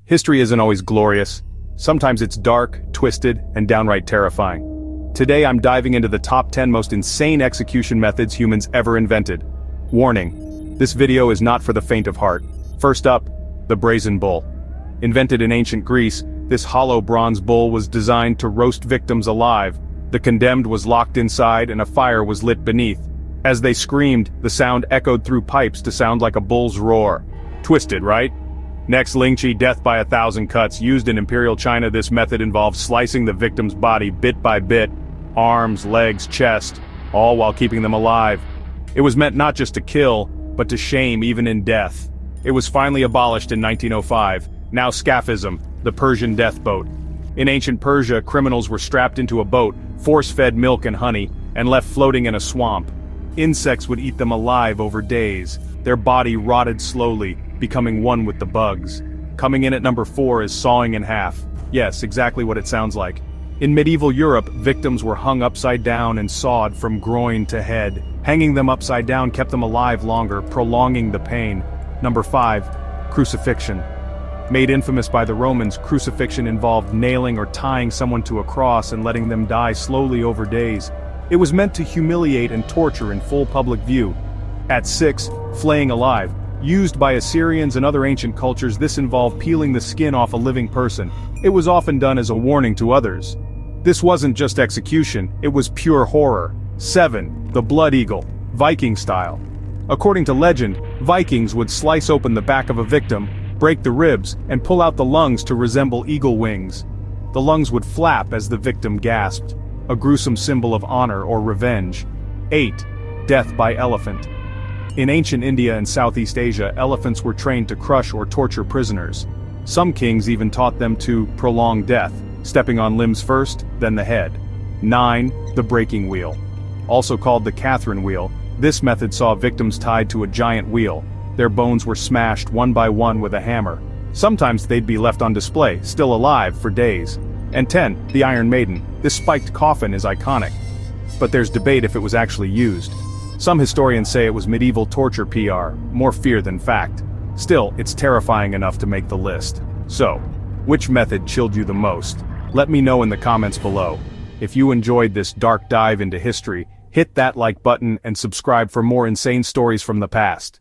History isn't always glorious. Sometimes it's dark, twisted, and downright terrifying. Today I'm diving into the top 10 most insane execution methods humans ever invented. Warning: this video is not for the faint of heart. First up, the Brazen Bull. Invented in ancient Greece, this hollow bronze bull was designed to roast victims alive. The condemned was locked inside and a fire was lit beneath. As they screamed, the sound echoed through pipes to sound like a bull's roar. Twisted, right? Next, Lingchi Death by 1,000 cuts. Used in Imperial China, this method involves slicing the victim's body bit by bit, arms, legs, chest, all while keeping them alive. It was meant not just to kill, but to shame even in death. It was finally abolished in 1905, now Scaphism, the Persian death boat. In ancient Persia, criminals were strapped into a boat, force-fed milk and honey, and left floating in a swamp. Insects would eat them alive over days. Their body rotted slowly, becoming one with the bugs. Coming in at number 4 is sawing in half. Yes, exactly what it sounds like. In medieval Europe, victims were hung upside down and sawed from groin to head. Hanging them upside down kept them alive longer, prolonging the pain. Number 5, crucifixion. Made infamous by the Romans, crucifixion involved nailing or tying someone to a cross and letting them die slowly over days. It was meant to humiliate and torture in full public view. At 6, flaying alive. Used by Assyrians and other ancient cultures, this involved peeling the skin off a living person. It was often done as a warning to others. This wasn't just execution, it was pure horror. 7, the blood eagle, Viking style. According to legend, Vikings would slice open the back of a victim, break the ribs, and pull out the lungs to resemble eagle wings. The lungs would flap as the victim gasped, a gruesome symbol of honor or revenge. 8, death by elephant. In ancient India and Southeast Asia, elephants were trained to crush or torture prisoners. Some kings even taught them to prolong death, stepping on limbs first, then the head. 9, the breaking wheel. Also called the Catherine wheel, this method saw victims tied to a giant wheel. Their bones were smashed one by one with a hammer. Sometimes they'd be left on display, still alive, for days. And 10, the Iron Maiden. This spiked coffin is iconic. But there's debate if it was actually used. Some historians say it was medieval torture PR, more fear than fact. Still, it's terrifying enough to make the list. So, which method chilled you the most? Let me know in the comments below. If you enjoyed this dark dive into history, hit that like button and subscribe for more insane stories from the past.